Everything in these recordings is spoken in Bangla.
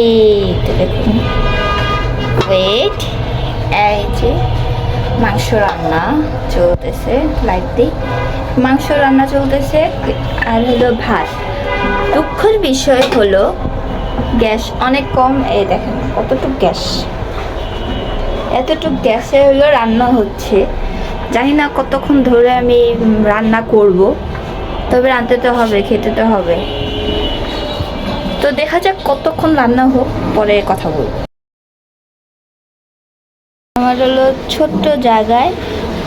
এই তো দেখুন, ওয়েট, এই যে মাংস রান্না চলতেছে, লাইট দিই, মাংস রান্না চলতেছে আর হলো ভাত। দুঃখের বিষয় হলো গ্যাস অনেক কম। এই দেখেন কতটুকু গ্যাস, এতটুকু গ্যাসে হলো রান্না হচ্ছে। জানি না কতক্ষণ ধরে আমি রান্না করব, তবে রাঁধতে তো হবে, খেতে তো হবে। তো দেখা যাক কতক্ষণ রান্না হোক, পরে কথা বলবো। আমার হলো ছোট্ট জায়গায়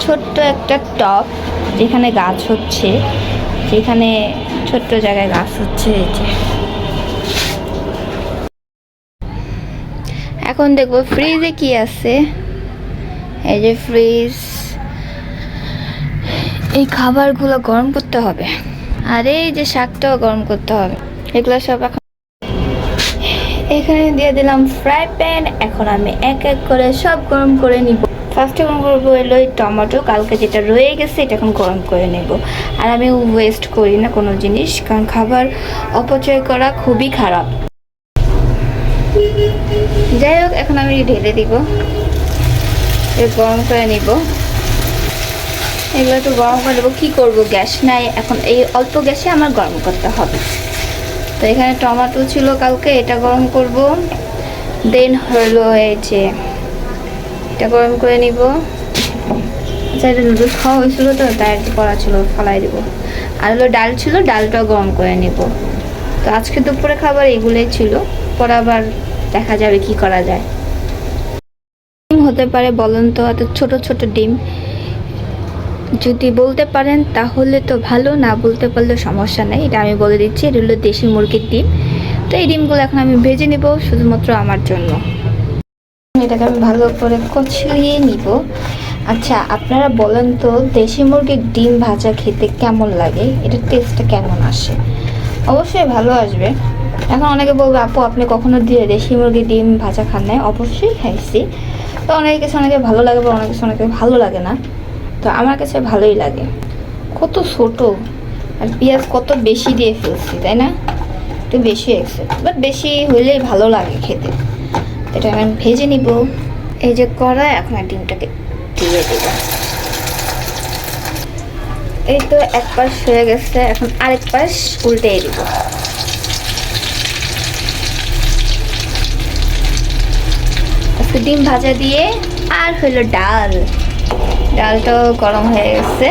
ছোট্ট একটা টব, যেখানে গাছ হচ্ছে, যেখানে ছোট্ট জায়গায় গাছ হচ্ছে। এই যে এখন দেখবো ফ্রিজে কি আছে। এই যে ফ্রিজ, এই খাবারগুলো গরম করতে হবে, আর এই যে শাকটাও গরম করতে হবে। এগুলো সব এখন এখানে দিয়ে দিলাম ফ্রাই প্যান। এখন আমি এক এক করে সব গরম করে নিব। ফার্স্টে গরম করবো এলো টমেটো, কালকে যেটা রয়ে গেছে এটা এখন গরম করে নেব। আর আমি ওয়েস্ট করি না কোনো জিনিস, কারণ খাবার অপচয় করা খুবই খারাপ। যাই হোক, এখন আমি ঢেলে দিব, গরম করে নিব। এগুলো একটু গরম করে নেবো। কী করবো, গ্যাস নাই এখন, এই অল্প গ্যাসে আমার গরম করতে হবে। তো এখানে টমেটো ছিল কালকে, এটা গরম করব। দেন হলো এই যে এটা গরম করে নিব। আচ্ছা, এটা নুডলস খাওয়া হয়েছিল তো, তাই করা ছিল, ফালাই দিব। আর হলো ডাল ছিল, ডালটাও গরম করে নিব। তো আজকে দুপুরে খাবার এগুলোই ছিল, পরে আবার দেখা যাবে কি করা যায়। ডিম হতে পারে বলেন তো, এত ছোট ছোট ডিম যদি বলতে পারেন তাহলে তো ভালো, না বলতে পারলে সমস্যা নেই। এটা আমি বলে দিচ্ছি, এটা হলো দেশি মুরগির ডিম। তো এই ডিমগুলো এখন আমি ভেজে নেব শুধুমাত্র আমার জন্য। এটাকে আমি ভালো করে কচলিয়ে নিব। আচ্ছা, আপনারা বলেন তো দেশি মুরগির ডিম ভাজা খেতে কেমন লাগে, এটার টেস্টটা কেমন আসে? অবশ্যই ভালো আসবে। এখন অনেকে বলবে আপু আপনি কখনো দিয়ে দেশি মুরগির ডিম ভাজা খান নাই? অবশ্যই খাইছি। তো অনেকের কাছে অনেকে ভালো লাগে, বা অনেকের কাছে অনেকে ভালো লাগে না। তো আমার কাছে ভালোই লাগে। কত ছোট, আর পেঁয়াজ কত বেশি দিয়ে ফেলছি, তাই না? একটু বেশি হয়েছে, বাট বেশি হইলেই ভালো লাগে খেতে। এটা আমি ভেজে নিব। এই যে কড়াই, এখন ডিমটাকে দিয়ে দেব। এই তো এক পাশ হয়ে গেছে, এখন আরেক পাশ উল্টে দিব। আজকে ডিম ভাজা দিয়ে আর হইলো ডাল, ডালটাও গরম হয়ে গেছে।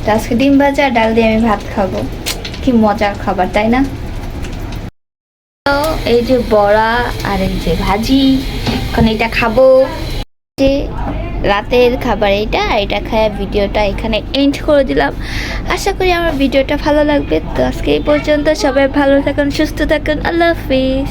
তো আজকে ডিম ভাজা আর ডাল দিয়ে আমি ভাত খাবো। কি মজার খাবার, তাই না? তো এই যে বড়া আর এই যে ভাজি, এখন এটা খাবো। যে রাতের খাবার এটা খায় ভিডিওটা এখানে এন্ড করে দিলাম। আশা করি আমার ভিডিওটা ভালো লাগবে। তো আজকে এই পর্যন্ত, সবাই ভালো থাকুন, সুস্থ থাকুন, আল্লাহ হাফিজ।